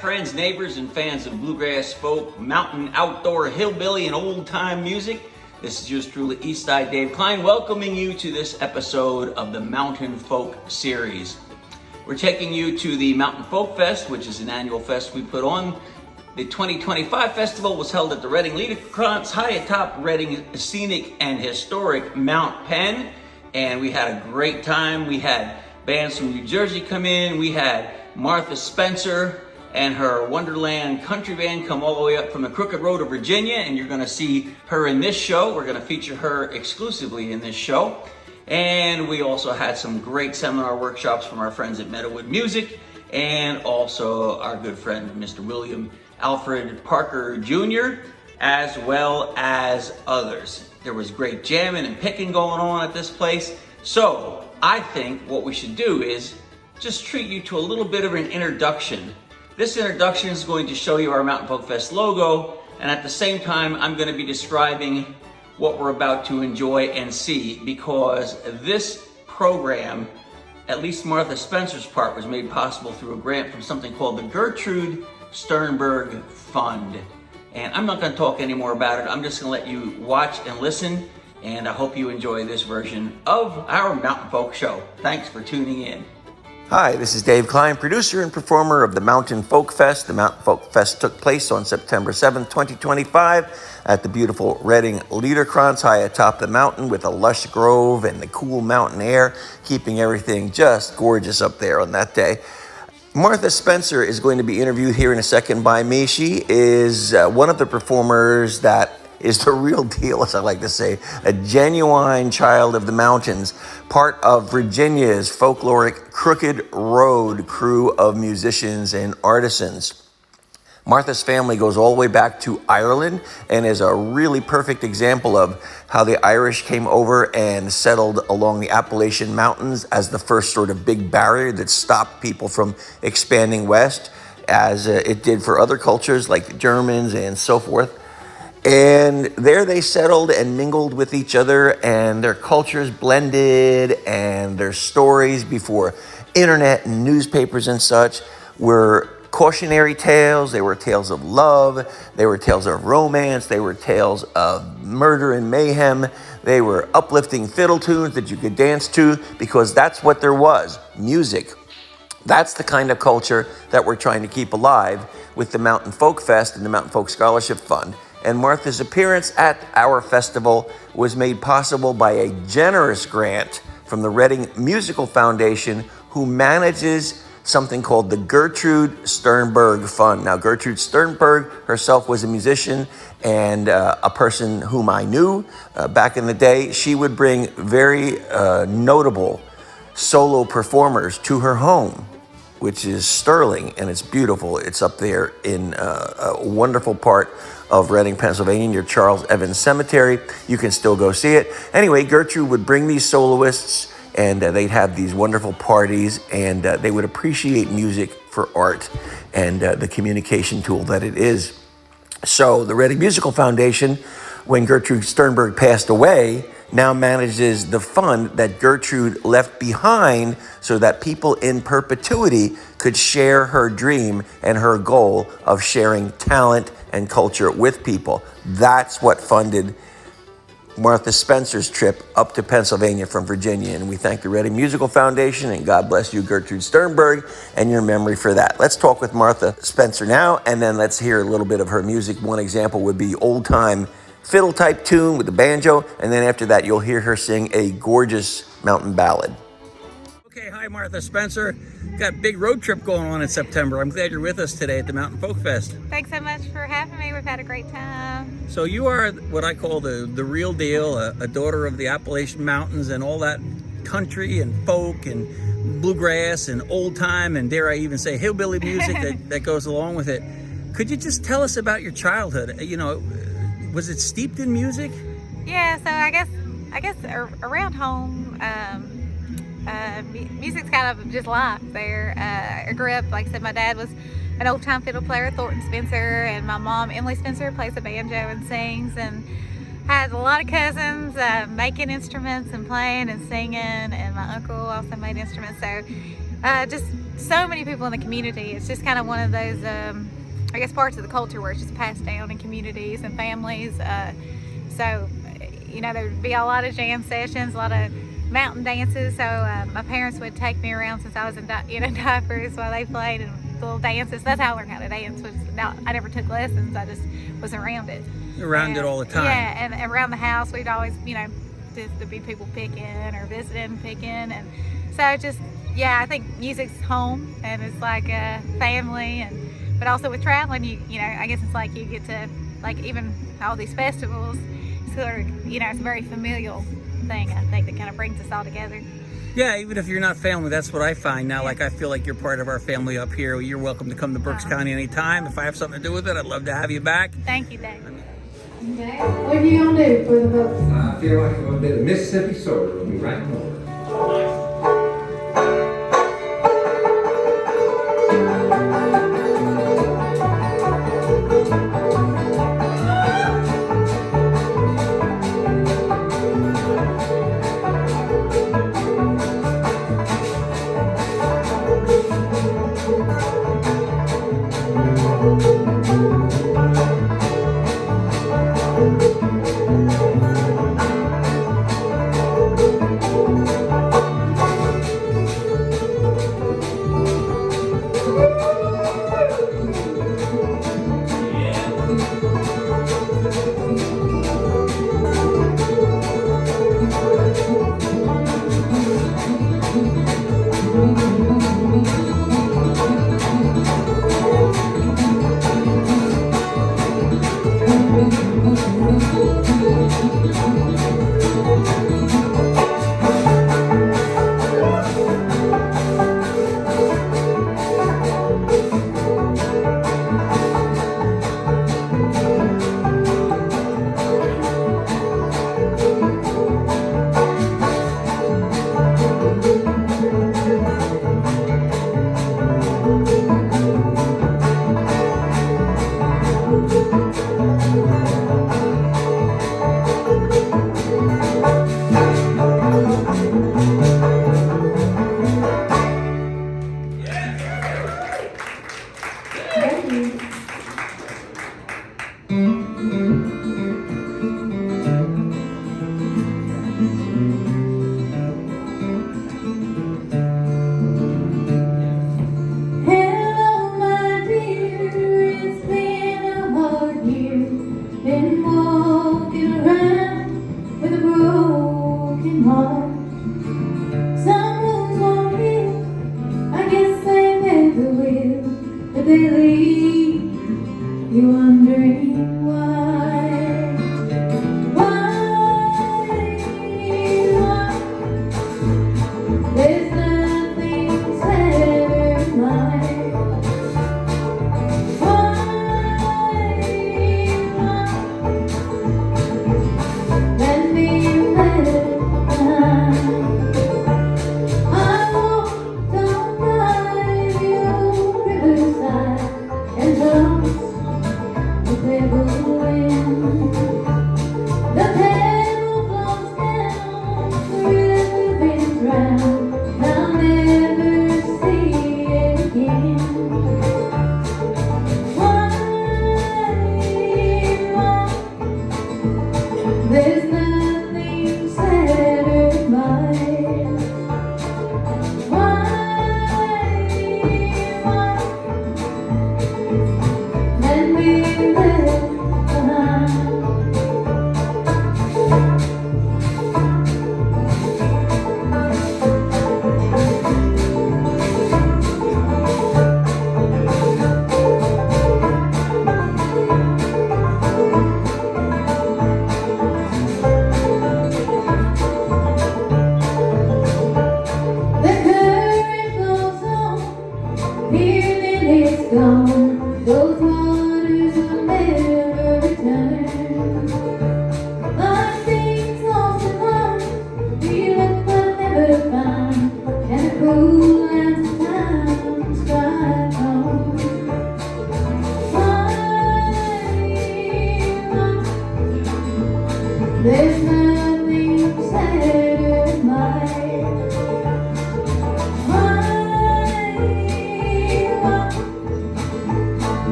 friends, neighbors, and fans of bluegrass, folk, mountain, outdoor, hillbilly, and old-time music. This is yours truly, Eastside Dave Kline, welcoming you to this episode of the Mountain Folk Series. We're taking you to the Mountain Folk Fest, which is an annual fest we put on. The 2025 festival was held at the Reading Liederkranz, high atop Reading scenic and historic Mount Penn, and we had a great time. We had bands from New Jersey come in. We had Martha Spencer and her Wonderland Country Band come all the way up from the Crooked Road of Virginia, and you're going to see her in this show. We're going to feature her exclusively in this show. And we also had some great seminar workshops from our friends at Meadowood Music, and also our good friend Mr. William Alfred Parker Jr., as well as others. There was great jamming and picking going on at this place. So I think what we should do is just treat you to a little bit of an introduction. This introduction is going to show you our Mountain Folk Fest logo, and at the same time I'm going to be describing what we're about to enjoy and see, because this program, at least Martha Spencer's part, was made possible through a grant from something called the Gertrude Sternberg Fund. And I'm not going to talk any more about it. I'm just going to let you watch and listen, and I hope you enjoy this version of our Mountain Folk Show. Thanks for tuning in. Hi, this is Dave Kline, producer and performer of the Mountain Folk Fest. The Mountain Folk Fest took place on September 7th, 2025 at the beautiful Reading Liederkranz, high atop the mountain with a lush grove and the cool mountain air, keeping everything just gorgeous up there on that day. Martha Spencer is going to be interviewed here in a second by me. She is one of the performers that is the real deal, as I like to say, a genuine child of the mountains, part of Virginia's folkloric Crooked Road crew of musicians and artisans. Martha's family goes all the way back to Ireland and is a really perfect example of how the Irish came over and settled along the Appalachian Mountains as the first sort of big barrier that stopped people from expanding west, as it did for other cultures like the Germans and so forth. And there they settled and mingled with each other, and their cultures blended, and their stories before internet and newspapers and such were cautionary tales. They were tales of love. They were tales of romance. They were tales of murder and mayhem. They were uplifting fiddle tunes that you could dance to, because that's what there was, music. That's the kind of culture that we're trying to keep alive with the Mountain Folk Fest and the Mountain Folk Scholarship Fund. And Martha's appearance at our festival was made possible by a generous grant from the Reading Musical Foundation, who manages something called the Gertrude Sternberg Fund. Now, Gertrude Sternberg herself was a musician and a person whom I knew back in the day. She would bring very notable solo performers to her home, which is Sterling, and it's beautiful. It's up there in a wonderful part of Reading, Pennsylvania, near Charles Evans Cemetery. You can still go see it. Anyway, Gertrude would bring these soloists, and they'd have these wonderful parties, and they would appreciate music for art and the communication tool that it is. So the Reading Musical Foundation, when Gertrude Sternberg passed away, now manages the fund that Gertrude left behind so that people in perpetuity could share her dream and her goal of sharing talent and culture with people. That's what funded Martha Spencer's trip up to Pennsylvania from Virginia. And we thank the Reading Musical Foundation, and God bless you, Gertrude Sternberg, and your memory for that. Let's talk with Martha Spencer now, and then let's hear a little bit of her music. One example would be old-time fiddle type tune with the banjo, and then after that you'll hear her sing a gorgeous mountain ballad. Okay, hi Martha Spencer. Got a big road trip going on in September. I'm glad you're with us today at the Mountain Folk Fest. Thanks so much for having me. We've had a great time. So you are what I call the real deal, a daughter of the Appalachian Mountains and all that country and folk and bluegrass and old time, and dare I even say hillbilly music that goes along with it. Could you just tell us about your childhood? You know, was it steeped in music? Yeah, so I guess around home, music's kind of just life there. I grew up, like I said, my dad was an old-time fiddle player, Thornton Spencer, and my mom, Emily Spencer, plays the banjo and sings, and had a lot of cousins making instruments and playing and singing, and my uncle also made instruments. So just so many people in the community. It's just kind of one of those, I guess, parts of the culture where it's just passed down in communities and families. So, you know, there would be a lot of jam sessions, a lot of mountain dances. So my parents would take me around since I was in diapers while they played, and little dances. That's how I learned how to dance. I never took lessons. I just was around it. It all the time. Yeah, and around the house we'd always, you know, there'd be people picking or visiting, picking, and so just, yeah, I think music's home, and it's like a family, but also with traveling, you know, I guess it's like you get to, like, even all these festivals, sort of, you know, it's a very familial thing, I think, that kind of brings us all together. Yeah, even if you're not family, that's what I find now. Like, I feel like you're part of our family up here. You're welcome to come to Berks County anytime. If I have something to do with it, I'd love to have you back. Thank you, Dave. Okay, what are you gonna do for the folks? I feel like a bit of Mississippi soda will be right in order.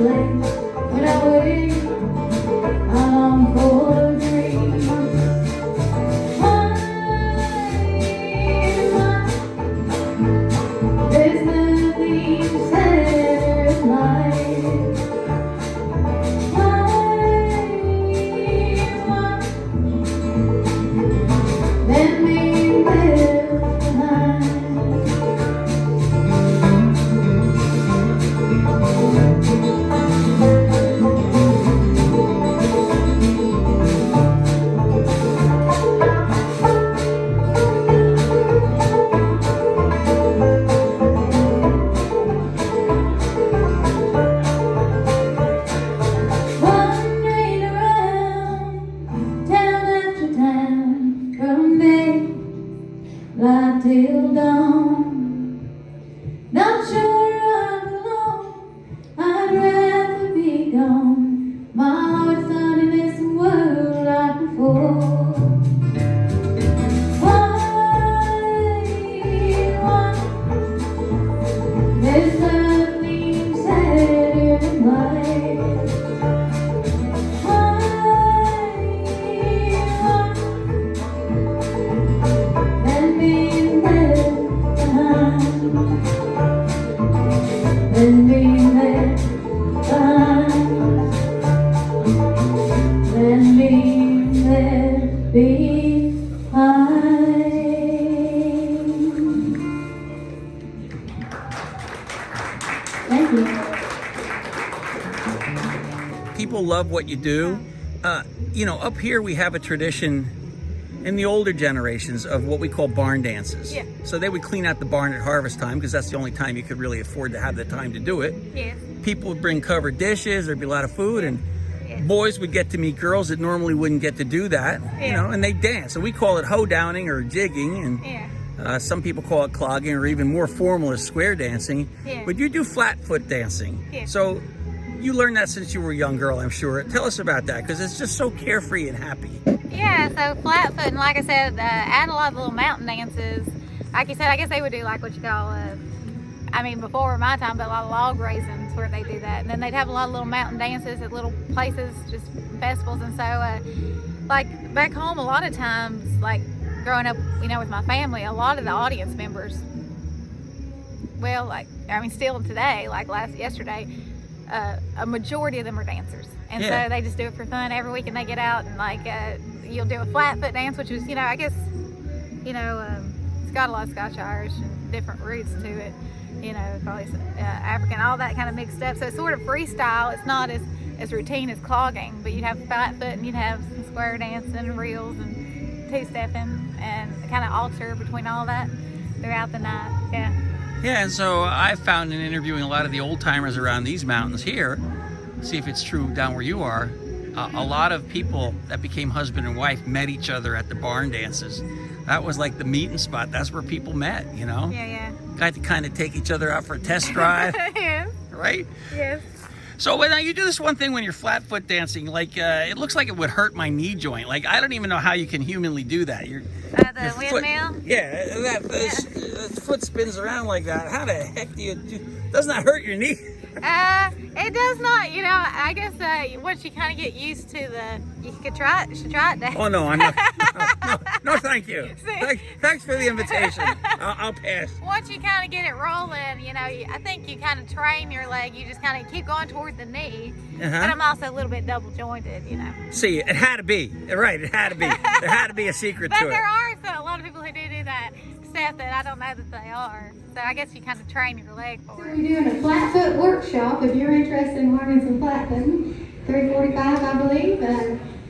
sleigh. When I wake, I long for a dream. There's nothing sad life. Let me live behind. Wandering around town after town, from daylight till dawn. Not sure I belong, I'd rather be gone. My heart's not in this world like before. Why? There's nothing sadder than life. Let me live behind. Let me live behind. Let me live behind. Thank you. People love what you do. You know, up here we have a tradition in the older generations of what we call barn dances. Yeah. So they would clean out the barn at harvest time because that's the only time you could really afford to have the time to do it. Yes. People would bring covered dishes, there'd be a lot of food, and Yes. boys would get to meet girls that normally wouldn't get to do that, you Yeah. know, and they dance. So we call it hoedowning or jigging, and Yeah. some people call it clogging, or even more formal as square dancing. Yeah. But you do flat foot dancing. Yeah. So you learned that since you were a young girl, I'm sure. Tell us about that, because it's just so carefree and happy. Yeah, so flat foot, and like I said, add a lot of little mountain dances. Like you said, I guess they would do like what you call, I mean, before my time, but a lot of log raisins where they do that. And then they'd have a lot of little mountain dances at little places, just festivals. And so, like back home, a lot of times, like growing up, you know, with my family, a lot of the audience members, well, like, I mean, still today, like yesterday, a majority of them are dancers. And Yeah. so they just do it for fun every week, and they get out and like, you'll do a flat foot dance, which is, you know, I guess, you know, it's got a lot of Scotch-Irish and different roots to it, you know, probably African, all that kind of mixed up. So it's sort of freestyle. It's not as routine as clogging, but you'd have flat foot and you'd have some square dancing and reels and two-stepping and kind of alter between all that throughout the night. Yeah. Yeah, and so I found in interviewing a lot of the old timers around these mountains here, see if it's true down where you are, a lot of people that became husband and wife met each other at the barn dances. That was like the meeting spot. That's where people met, you know? Yeah, yeah. Got to kind of take each other out for a test drive, Yes, right? yes. So when you do this one thing when you're flat foot dancing, like it looks like it would hurt my knee joint. Like I don't even know how you can humanly do that. Your The foot- windmill? yeah, that foot spins around like that. How the heck do you do? Doesn't that hurt your knee? It does not. You know, I guess once you kind of get used to you should try it, Dave. Oh no, I'm not. No, thank you. Thanks for the invitation. I'll pass. Once you kind of get it rolling, you know, I think you kind of train your leg. You just kind of keep going toward the knee. Uh-huh. And I'm also a little bit double jointed, you know. See, it had to be. Right, it had to be. There had to be a secret But to it. there are a lot of people who do that stuff that I don't know that they are. So I guess you kind of train your leg for We're it. doing a flat foot workshop. If you're interested in learning some flat footing, 345, I believe.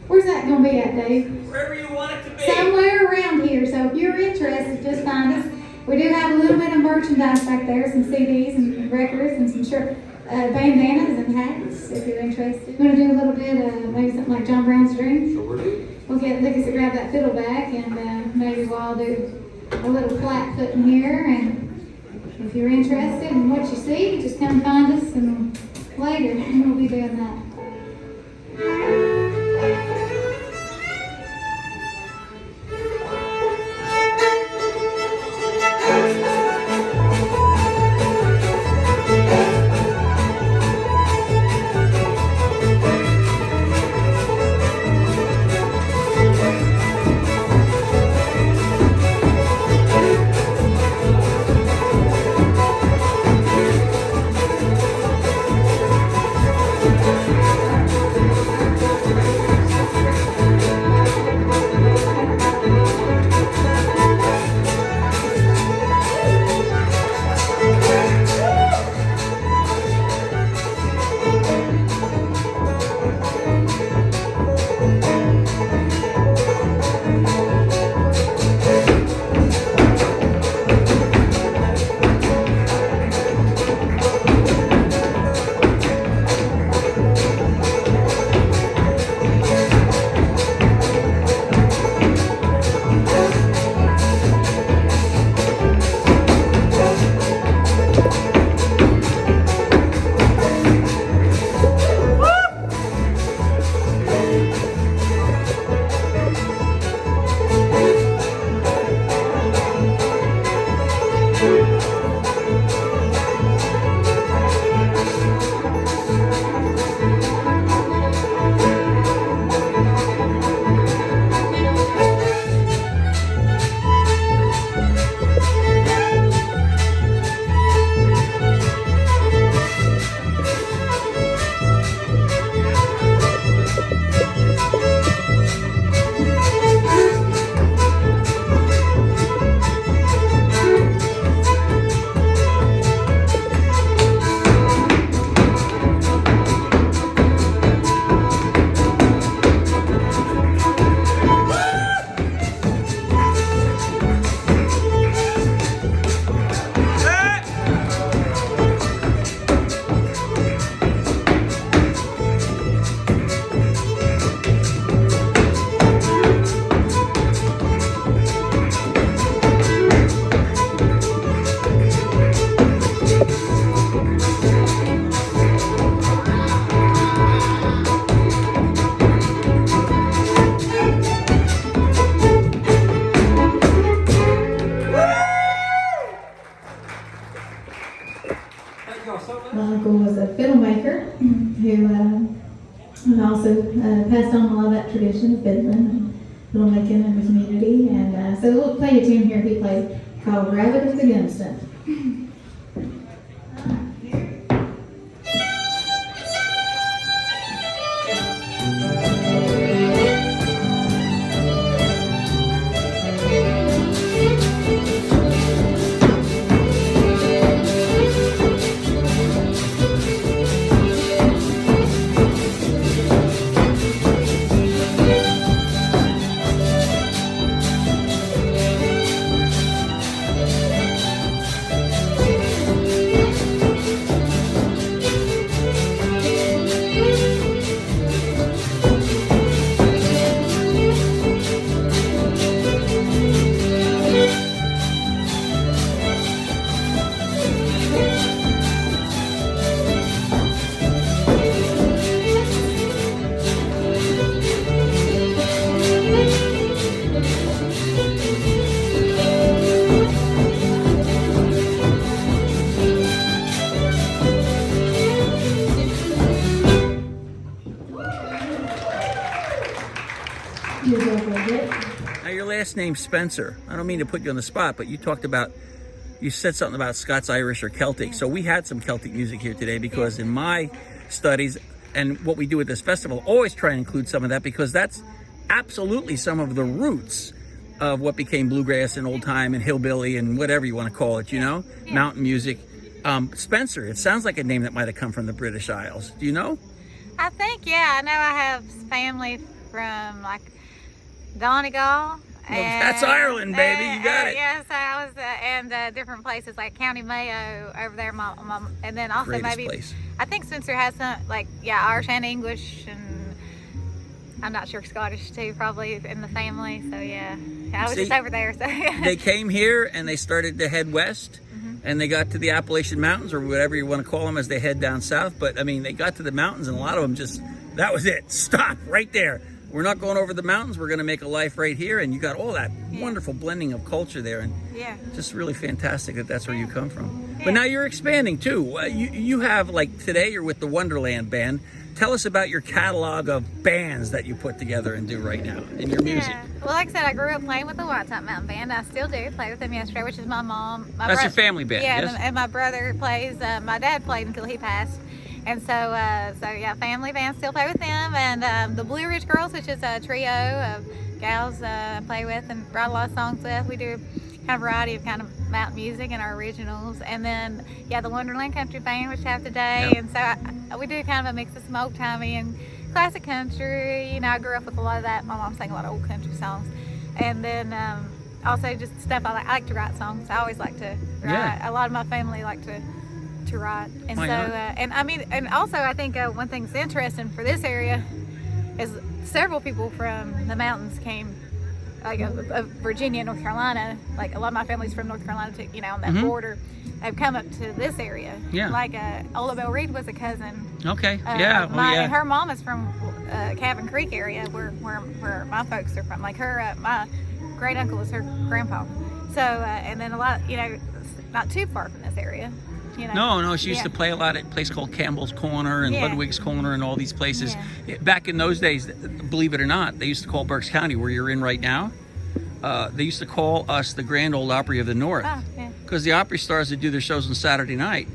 Where's that going to be at, Dave? Wherever you want it to be. Somewhere around here. So if you're interested, just find us. We do have a little bit of merchandise back there, some CDs and records and some shirt, bandanas and hats. If you're interested, we're going to do a little bit of maybe something like John Brown's Dream. We'll get Lucas to grab that fiddle back, and maybe we'll do a little flat foot in here. And if you're interested in what you see, just come find us, and later we'll be doing that. who also passed on a lot of that tradition of fiddling and fiddlemaking in the community. And so we'll play a tune here he played called Rabbit of the Gunstone. Now, your last name's Spencer. I don't mean to put you on the spot, but you said something about Scots Irish or Celtic. So we had some Celtic music here today because in my studies and what we do at this festival, always try and include some of that because that's absolutely some of the roots of what became bluegrass and old time and hillbilly and whatever you want to call it, mountain music. Spencer, it sounds like a name that might have come from the British Isles. Do you know? I think, yeah. I know I have family from like Donegal. That's Ireland, baby. You got it. Yes, I was, and different places like County Mayo over there. And then also Greatest maybe place. I think Spencer has some Irish and English, and I'm not sure Scottish too, probably in the family. So yeah, I was just over there. So they came here and they started to head west. And they got to the Appalachian Mountains, or whatever you want to call them, as they head down south. But I mean, they got to the mountains, and a lot of them that was it. Stop right there. We're not going over the mountains. We're going to make a life right here. And you got all that wonderful blending of culture there, and just really fantastic that that's where you come from. But now you're expanding too. You have, like today, you're with the Wonderland Band. Tell us about your catalog of bands that you put together and do right now in your music. Well, like I said, I grew up playing with the White Top Mountain Band. I still do play with them yesterday, which is my mom. That's your family band, yes? And my brother plays. My dad played until he passed. And so yeah, family band, still play with them. And the Blue Ridge Girls, which is a trio of gals I play with and write a lot of songs with. We do kind of variety of kind of mountain music and our originals. And then, yeah, the Wonderland Country Band, which we have today. And so we do kind of a mix of some old-timey and classic country. I grew up with a lot of that. My mom sang a lot of old country songs. And then also just stuff I like to write songs. I always like to write. A lot of my family like to write. And and I mean, and also I think one thing that's interesting for this area is several people from the mountains came, like of Virginia, North Carolina. Like a lot of my family's from North Carolina too, on that border. They've come up to this area. Yeah. Like Ola Bell Reed was a cousin. Okay. And her mom is from Cabin Creek area, where my folks are from. Like her, my great uncle was her grandpa. So and then a lot, not too far from this area. No, she used to play a lot at a place called Campbell's Corner and Ludwig's Corner and all these places. Back in those days, believe it or not, they used to call Berks County, where you're in right now, they used to call us the Grand Ole Opry of the North. Because the Opry stars would do their shows on Saturday night.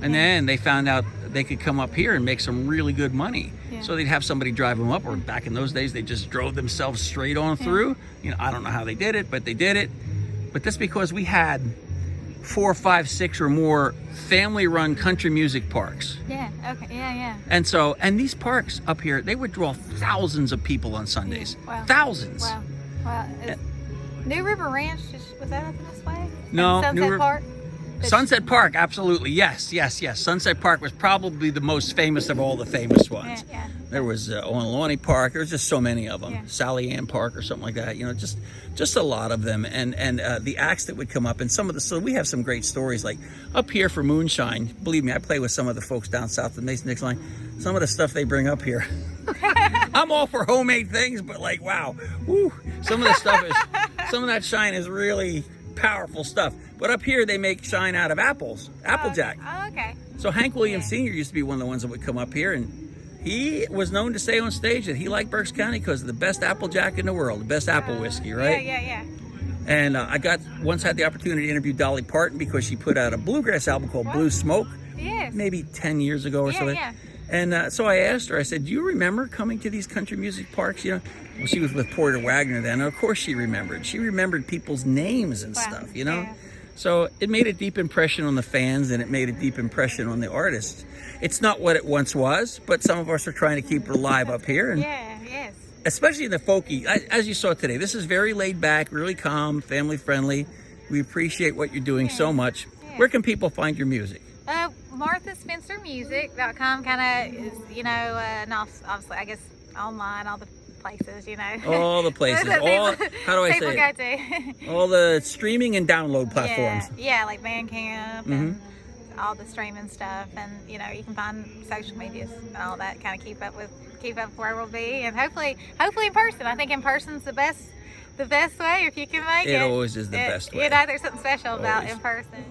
And then they found out they could come up here and make some really good money. So they'd have somebody drive them up, or back in those days, they just drove themselves straight on through. I don't know how they did it, but they did it. But that's because we had 4, 5, 6 or more family-run country music parks. And these parks up here, they would draw thousands of people on Sundays. Thousands. Wow. New River Ranch, was that up this way? No. Sunset Park? Sunset Park, absolutely. Yes. Sunset Park was probably the most famous of all the famous ones. There was Onaloni Park. There was just so many of them. Sally Ann Park or something like that. Just a lot of them. And the acts that would come up, and so we have some great stories. Like up here for Moonshine, believe me, I play with some of the folks down south of the Mason-Dixon line. Some of the stuff they bring up here. I'm all for homemade things, but wow, some of that shine is really powerful stuff. But up here they make shine out of apples, Applejack. Okay. So Hank Williams Sr. used to be one of the ones that would come up here, and he was known to say on stage that he liked Berks County because of the best Applejack in the world, the best apple whiskey, right? Yeah. And I once had the opportunity to interview Dolly Parton because she put out a bluegrass album called Blue Smoke, maybe 10 years ago or something. And so I asked her, I said, do you remember coming to these country music parks? You know, well, she was with Porter Wagner then. And of course she remembered. She remembered people's names and stuff, you know? Yeah. So it made a deep impression on the fans, and it made a deep impression on the artists. It's not what it once was, but some of us are trying to keep it alive up here. And yes. especially in the folky, as you saw today, this is very laid back, really calm, family friendly. We appreciate what you're doing so much. Where can people find your music? MarthaSpencerMusic.com kind of is, you know, and obviously, I guess, online, all the places, you know. All the places. All, how do I say it? Go to. All the streaming and download platforms. Yeah, like Bandcamp and all the streaming stuff. And, you know, you can find social medias and all that, kind of keep up where we'll be. And hopefully in person. I think in person's the best way if you can make it. It always is the best way. You know, there's something special about in person.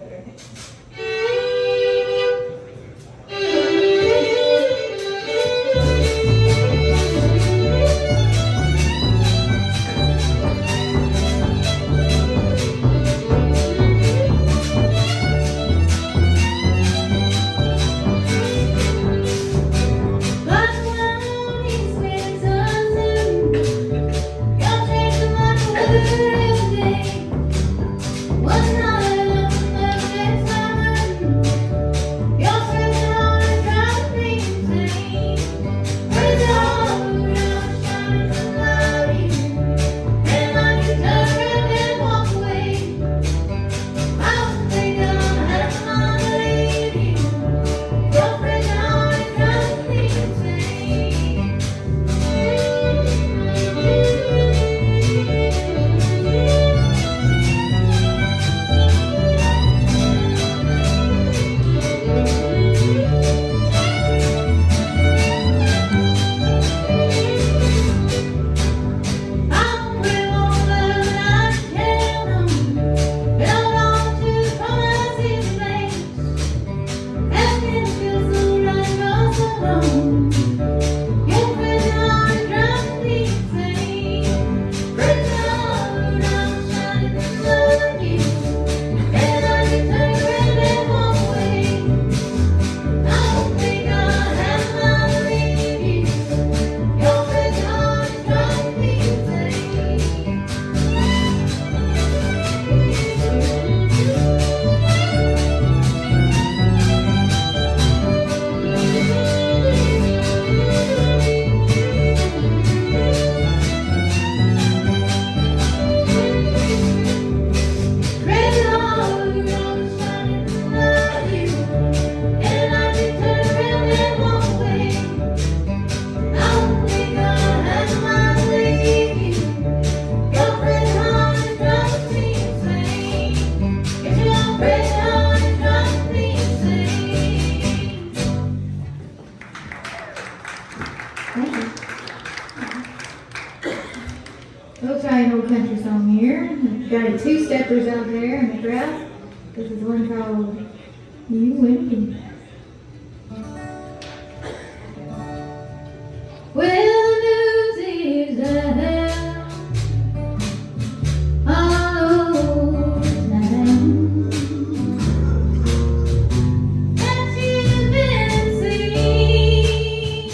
We'll try an old country song here. We've got a two-steppers out there in the crowd. This is one called You and Me. Well, the news is out all over town that you've been seen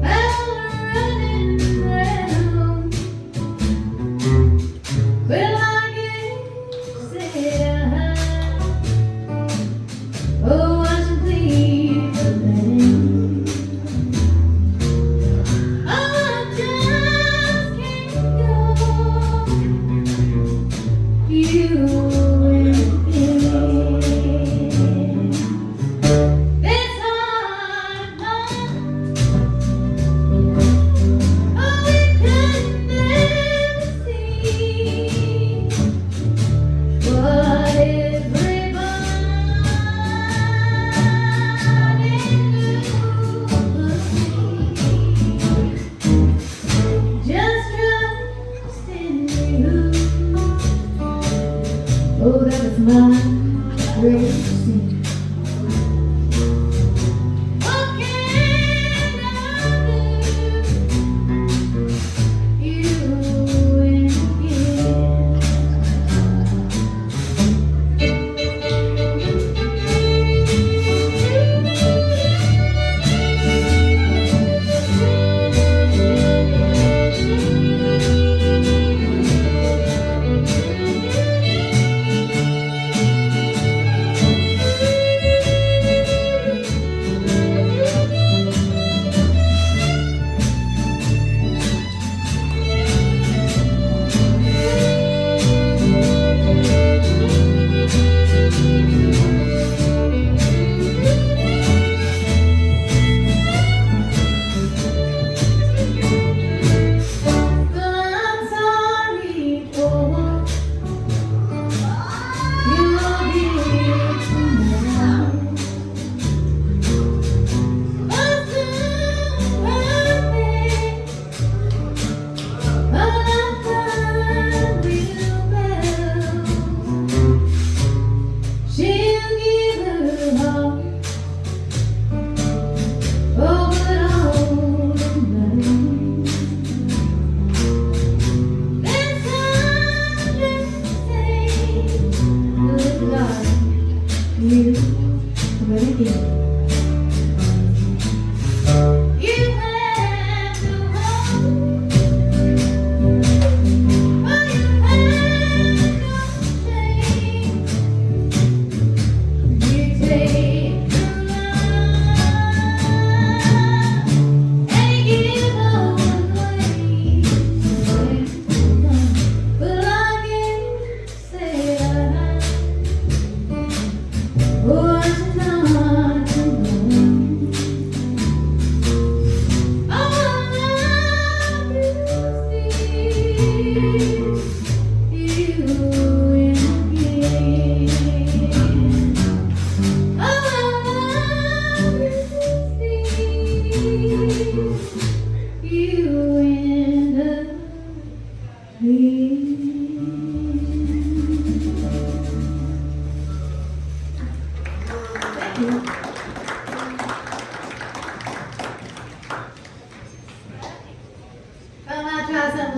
out running around. Well, I guess that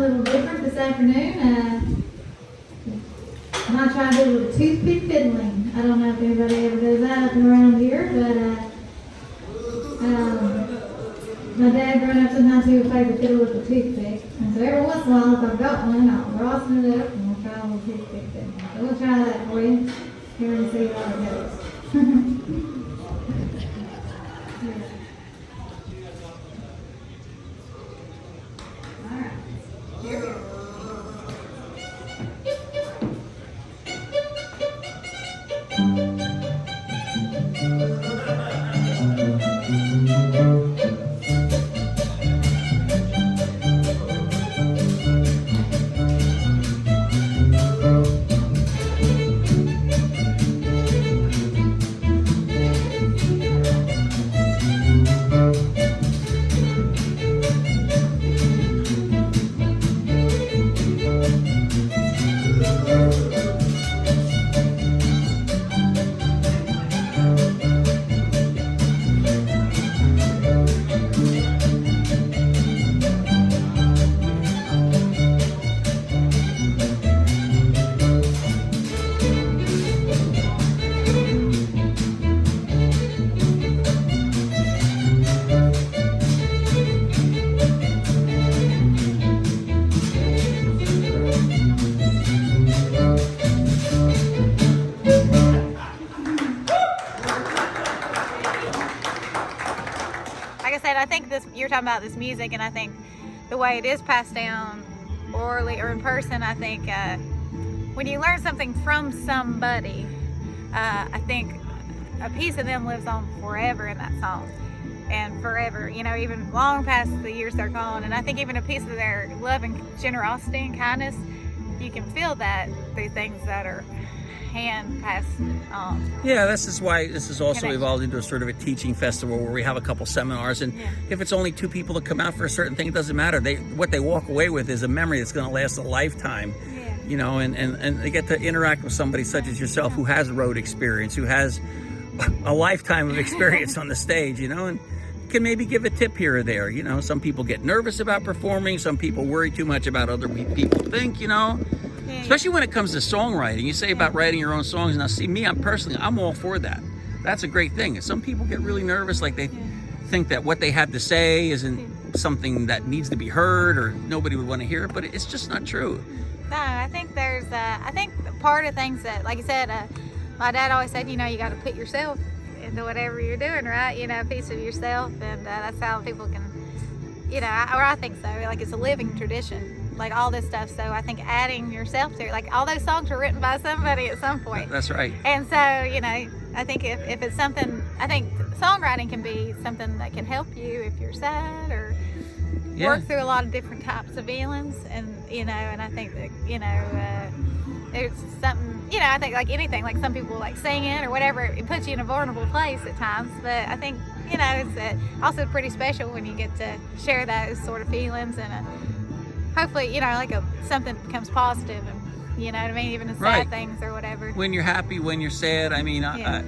little different this afternoon. I might try to do a little toothpick fiddling. I don't know if anybody ever does that up and around here, but my dad growing up sometimes he would play the fiddle with a toothpick. And so every once in a while, if I've got one, I'll rawson it up and we'll try a little toothpick fiddling. So we'll try that for you here and see how it goes. All right, here we go. I think you're talking about this music, and I think the way it is passed down orally or in person, I think when you learn something from somebody, I think a piece of them lives on forever in that song, and forever, you know, even long past the years they're gone. And I think even a piece of their love and generosity and kindness, you can feel that through things that are hand passed on. Yeah, this is why this has also Connection. evolved into a sort of a teaching festival where we have a couple seminars, and if it's only 2 people that come out for a certain thing, it doesn't matter. What they walk away with is a memory that's going to last a lifetime. You know, and they get to interact with somebody such as yourself who has road experience, who has a lifetime of experience on the stage, you know, and can maybe give a tip here or there. You know, some people get nervous about performing, some people worry too much about other people think, you know. Especially when it comes to songwriting. You say about writing your own songs. Now, see, I'm all for that. That's a great thing. Some people get really nervous, like they think that what they have to say isn't something that needs to be heard or nobody would want to hear it, but it's just not true. No, I think I think part of things that, like you said, my dad always said, you know, you got to put yourself into whatever you're doing, right? You know, a piece of yourself, and that's how people can, you know, I think so. Like, it's a living tradition. Like all this stuff, so I think adding yourself to it, like all those songs were written by somebody at some point. That's right. And so, you know, I think if it's something, I think songwriting can be something that can help you if you're sad or work through a lot of different types of feelings, and you know, and I think that, you know, there's something, you know, I think like anything, like some people like singing or whatever, it puts you in a vulnerable place at times, but I think, you know, it's also pretty special when you get to share those sort of feelings, and hopefully, you know, like something becomes positive, and you know what I mean, even the sad things or whatever. When you're happy, when you're sad, I mean, a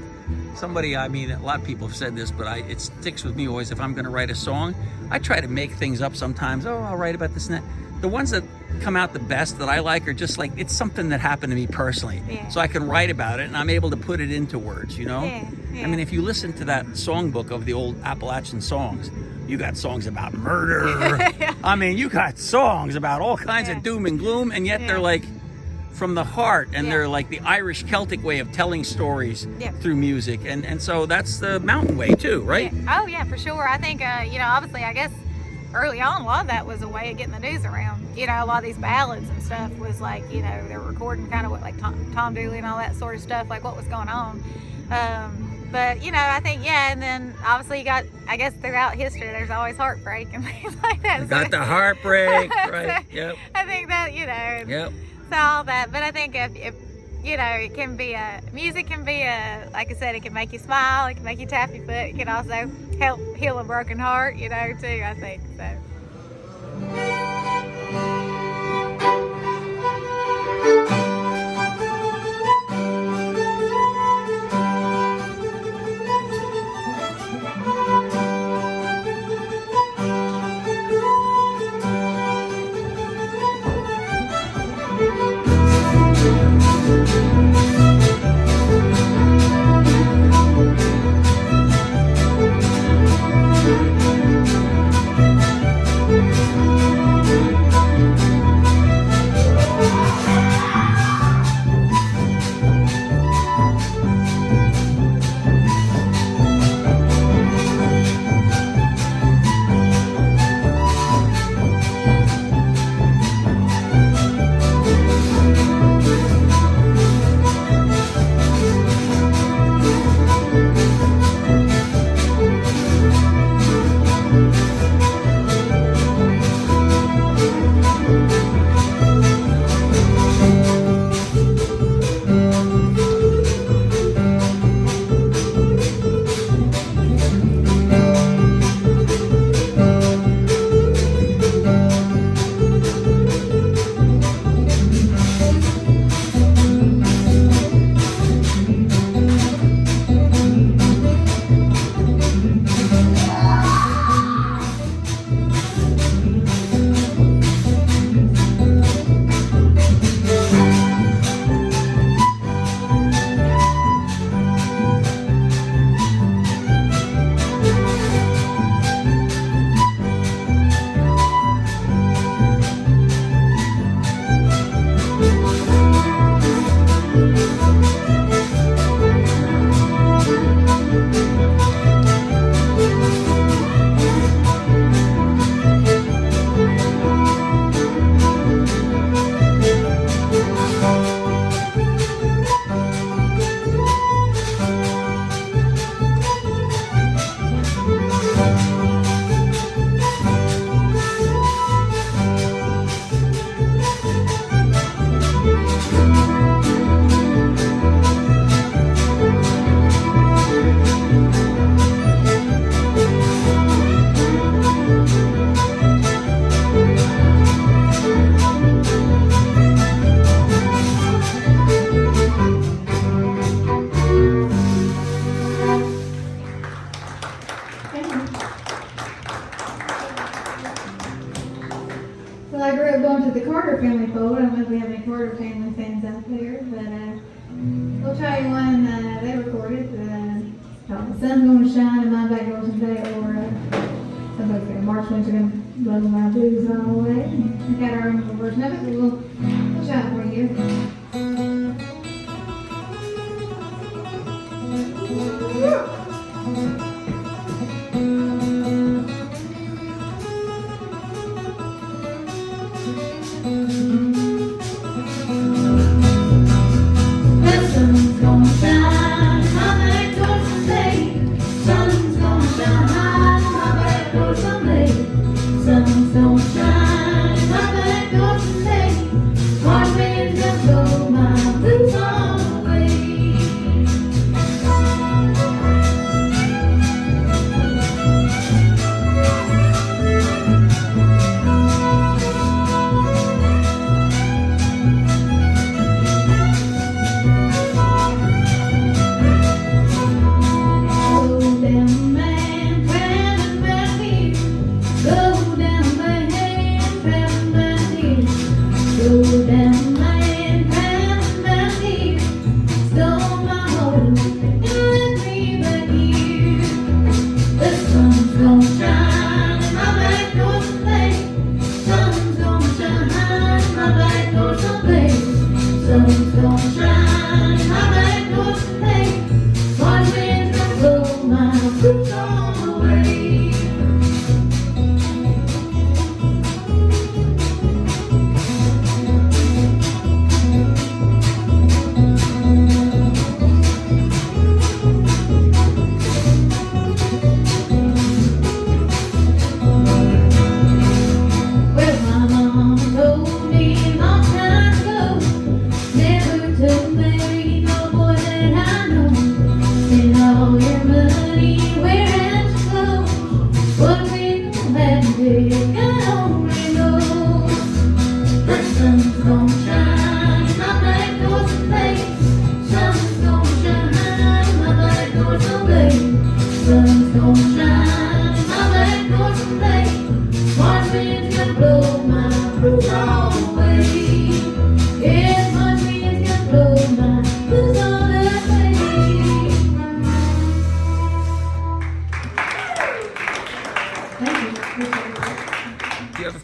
lot of people have said this, but it sticks with me always. If I'm going to write a song, I try to make things up sometimes. Oh, I'll write about this and that. The ones that come out the best that I like are just like, it's something that happened to me personally. So I can write about it and I'm able to put it into words, you know? I mean, if you listen to that songbook of the old Appalachian songs, you got songs about murder. I mean, you got songs about all kinds of doom and gloom, and yet they're like from the heart, and they're like the Irish Celtic way of telling stories through music, and so that's the mountain way too, right? Oh yeah, for sure. I think you know, obviously, I guess early on a lot of that was a way of getting the news around. You know, a lot of these ballads and stuff was like, you know, they're recording kind of what, like Tom Dooley and all that sort of stuff, like what was going on. But, you know, I think, and then obviously you got, I guess throughout history, there's always heartbreak and things like that. You got the heartbreak, right? Yep. I think that, you know, so all that. But I think if you know, it can be music can be like I said, it can make you smile, it can make you tap your foot, it can also help heal a broken heart, you know, too, I think, so. grew up going to the Carter family fold. I don't know if we have any Carter family fans out there, but we'll try you one they recorded. Called The Sun's Gonna Shine and My Back Door Someday, or somebody's gonna March Winter Gonna Blow My Blues All Away. We got our own little version of it, but we'll try it for you.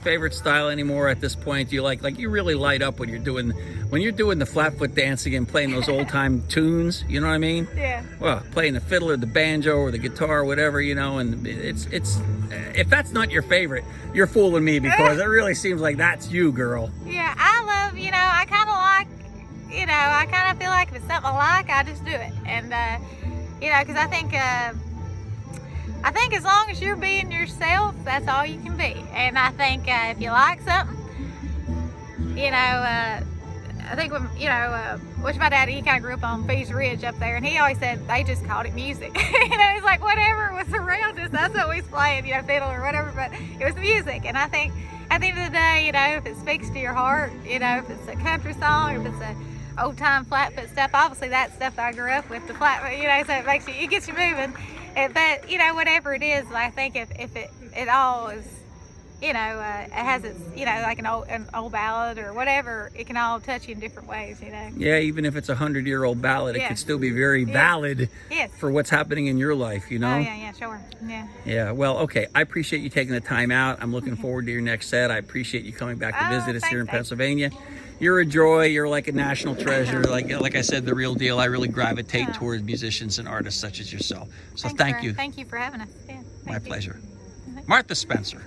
Favorite style anymore at this point? Do you like you really light up when you're doing the flatfoot dancing and playing those old time tunes, you know what I mean? Yeah. Well, playing the fiddle or the banjo or the guitar or whatever, you know, and it's if that's not your favorite, you're fooling me, because it really seems like that's you, girl. Yeah, I love, you know, I kind of like, you know, I kind of feel like if it's something I like, I just do it. And you know, because I think as long as you're being yourself, that's all you can be. And I think if you like something, you know, I think when, you know, which my dad, he kind of grew up on Fees Ridge up there, and he always said they just called it music. You know, he's like, whatever was around us, that's what we was playing, you know, fiddle or whatever, but it was music. And I think at the end of the day, you know, if it speaks to your heart, you know, if it's a country song, or if it's a old time flatfoot stuff, obviously that's stuff I grew up with, the flatfoot, you know, so it makes you, it gets you moving. But, you know, whatever it is, I think if it all is, you know, it has its, you know, like an old ballad or whatever, it can all touch you in different ways, you know. Yeah, even if it's 100-year-old ballad, it could still be very valid for what's happening in your life, you know? Oh, yeah, sure. Yeah. Yeah, well, okay. I appreciate you taking the time out. I'm looking forward to your next set. I appreciate you coming back to visit us here in Pennsylvania. You're a joy. You're like a national treasure. Like I said, the real deal. I really gravitate towards musicians and artists such as yourself. So thank you. Thank you for having us. Yeah, My pleasure. Martha Spencer.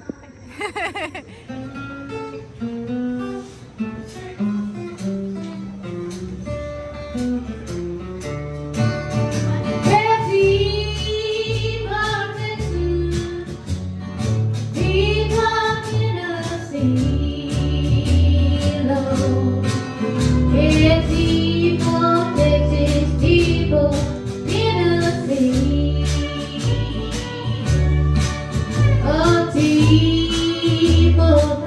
People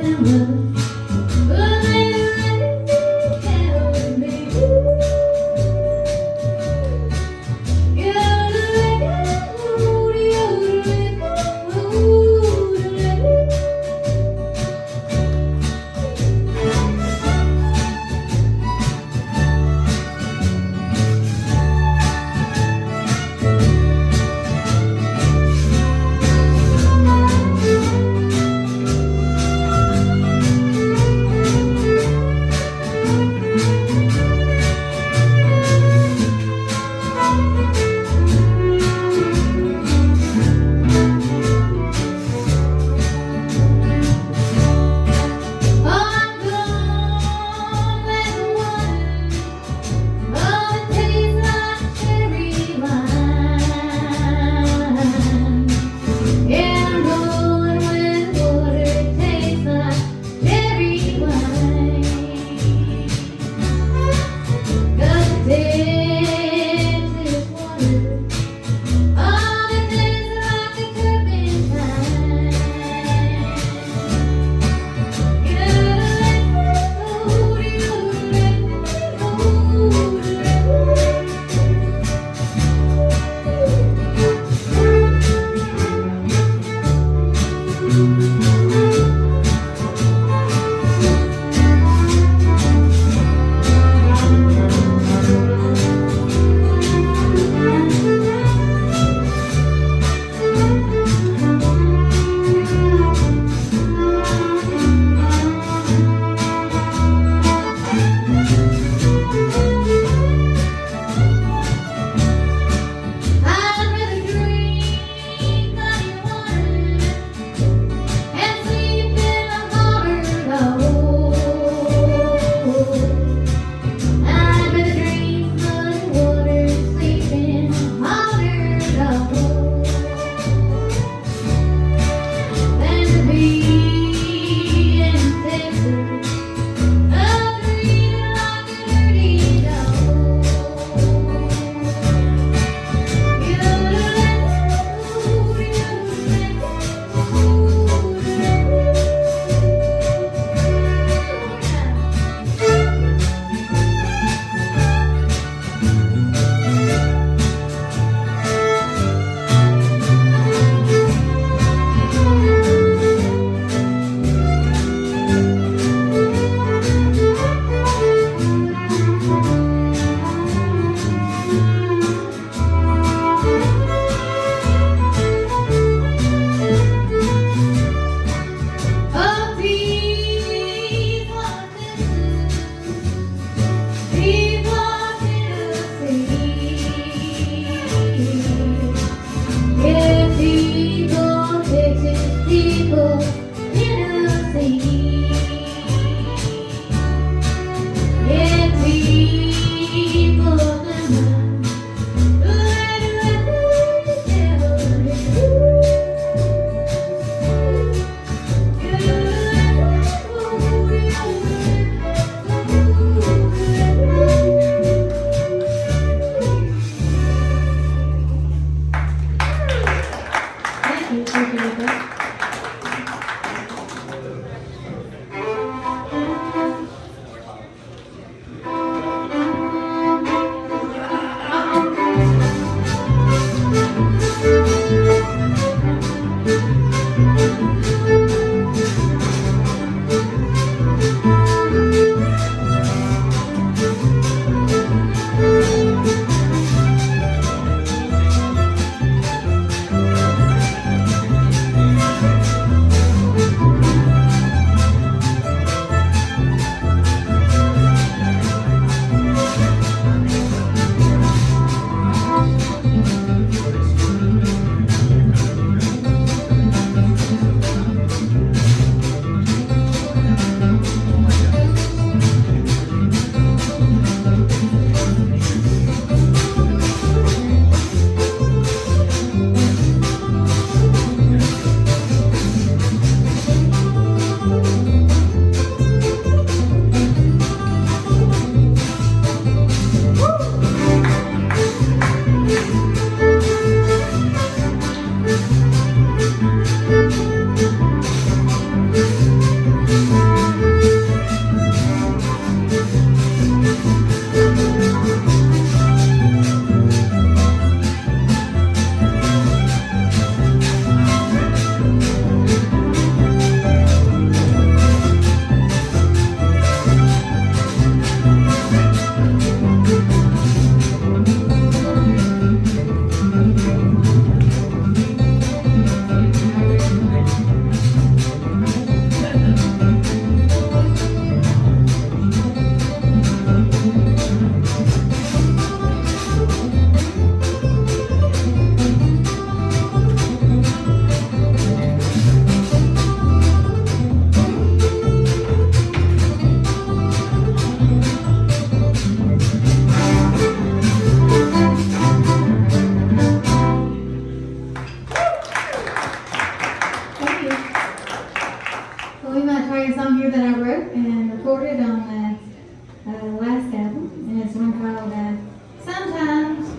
appreciate that.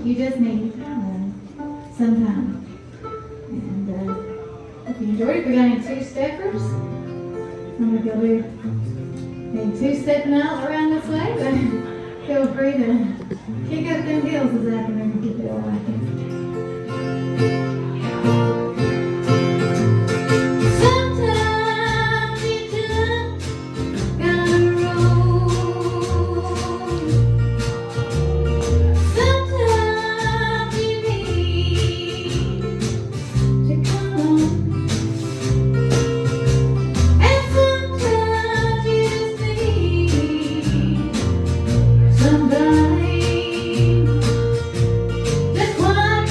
You just need sometimes. And if you enjoyed it, we're going to need two-steppers. I'm going to go do maybe two-stepping out around this way, but feel free to kick up them heels this afternoon if you feel like it. Somebody that's quite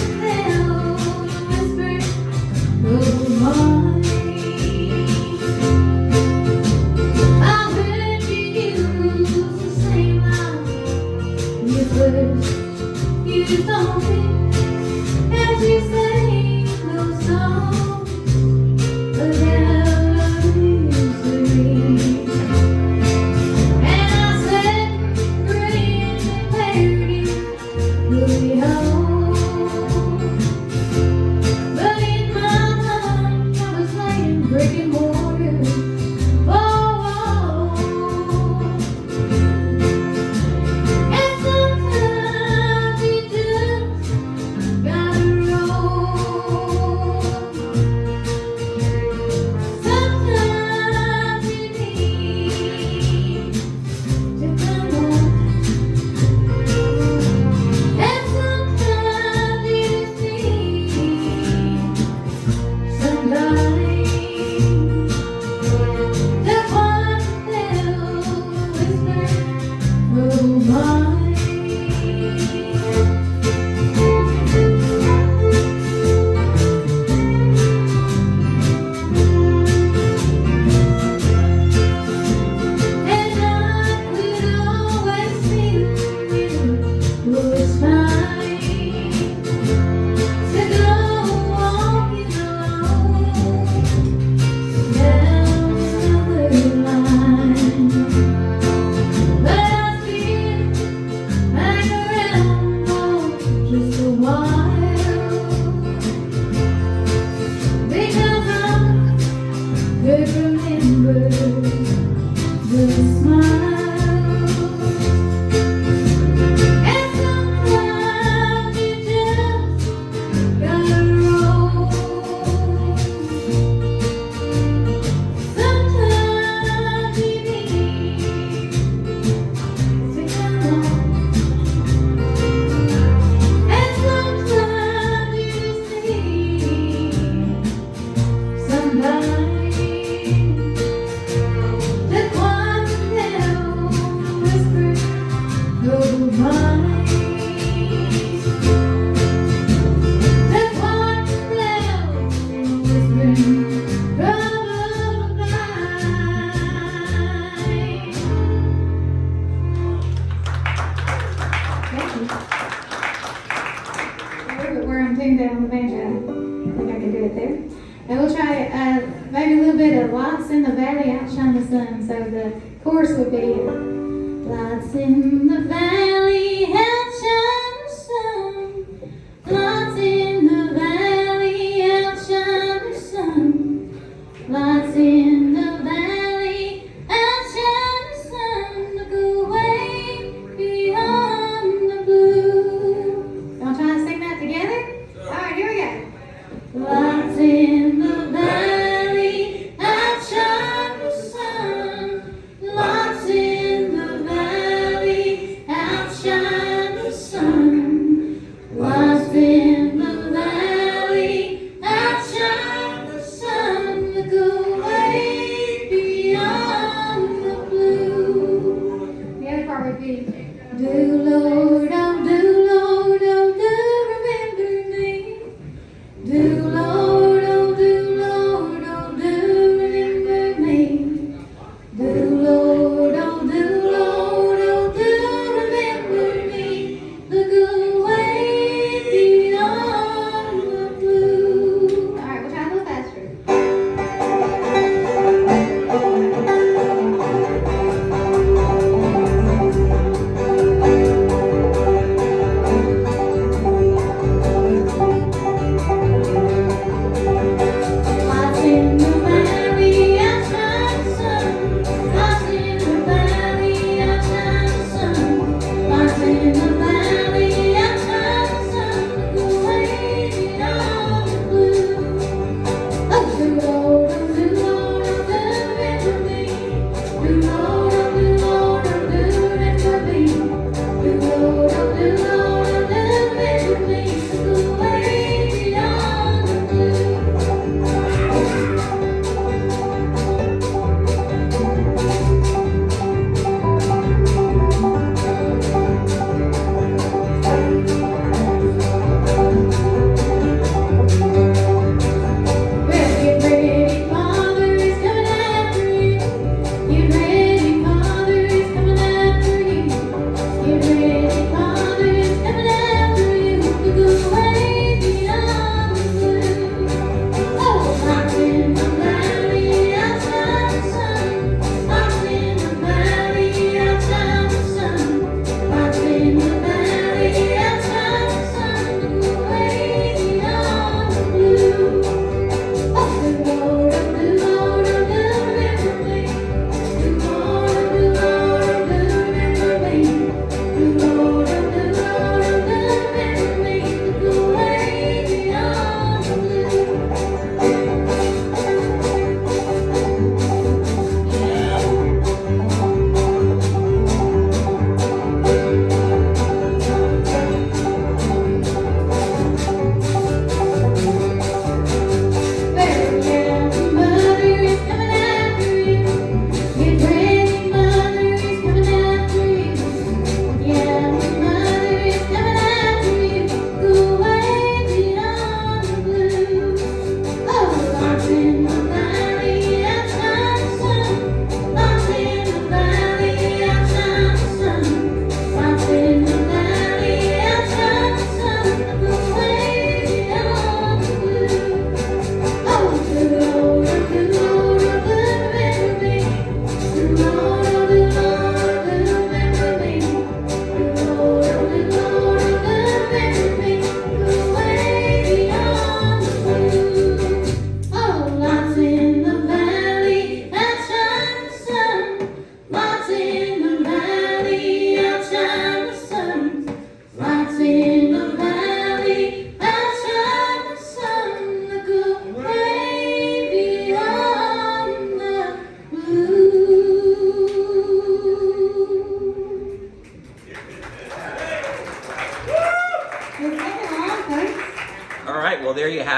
Where I'm tuned down on the banjo. I think I can do it there. And we'll try maybe a little bit of Lights in the Valley, Outshine the Sun. So the chorus would be Lights in the valley, outshine the sun. Lights in the valley, outshine the sun. Lights in the valley, outshine the sun. Look away beyond the blue. Y'all try to sing that together? Alright, here we go. Lights in the valley, outshine the sun. Lights in the valley, outshine the sun. Lights in the valley, outshine the sun. Look away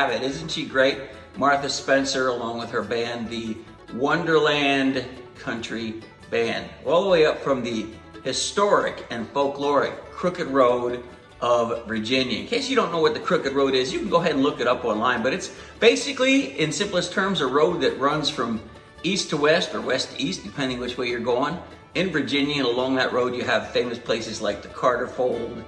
have it. Isn't she great? Martha Spencer, along with her band, the Wonderland Country Band, all the way up from the historic and folkloric Crooked Road of Virginia. In case you don't know what the Crooked Road is, you can go ahead and look it up online, but it's basically, in simplest terms, a road that runs from east to west or west to east, depending which way you're going, in Virginia. And along that road, you have famous places like the Carter Fold,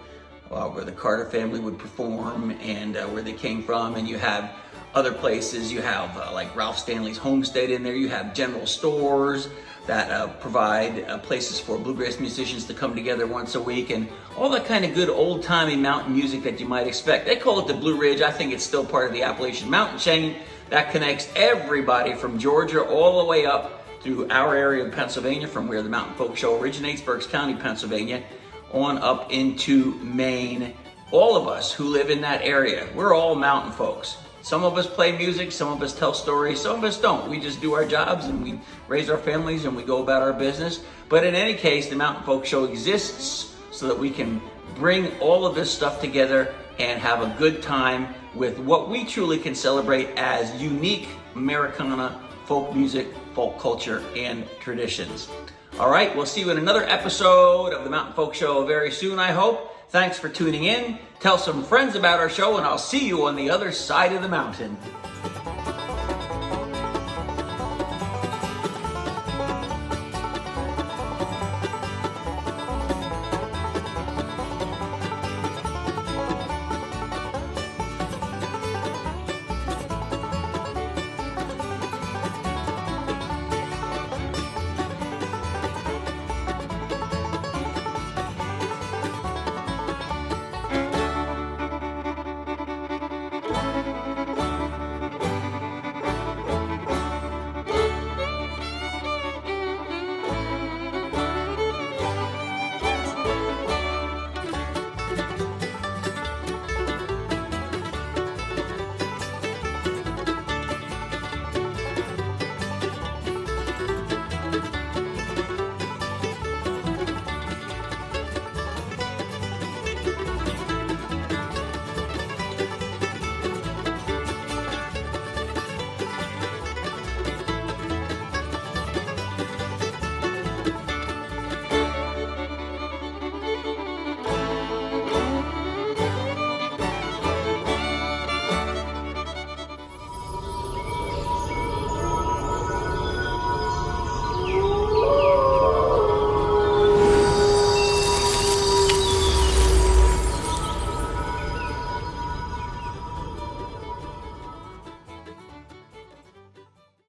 where the Carter family would perform and where they came from. And you have other places. You have like Ralph Stanley's homestead in there. You have general stores that provide places for bluegrass musicians to come together once a week, and all that kind of good old-timey mountain music that you might expect. They call it the Blue Ridge. I think it's still part of the Appalachian Mountain chain that connects everybody from Georgia all the way up through our area of Pennsylvania, from where the Mountain Folk Show originates, Berks County, Pennsylvania, on up into Maine. All of us who live in that area, we're all mountain folks. Some of us play music, some of us tell stories, some of us don't. We just do our jobs and we raise our families and we go about our business. But in any case, the Mountain Folk Show exists so that we can bring all of this stuff together and have a good time with what we truly can celebrate as unique Americana folk music, folk culture, and traditions. All right, we'll see you in another episode of the Mountain Folk Show very soon, I hope. Thanks for tuning in. Tell some friends about our show, and I'll see you on the other side of the mountain.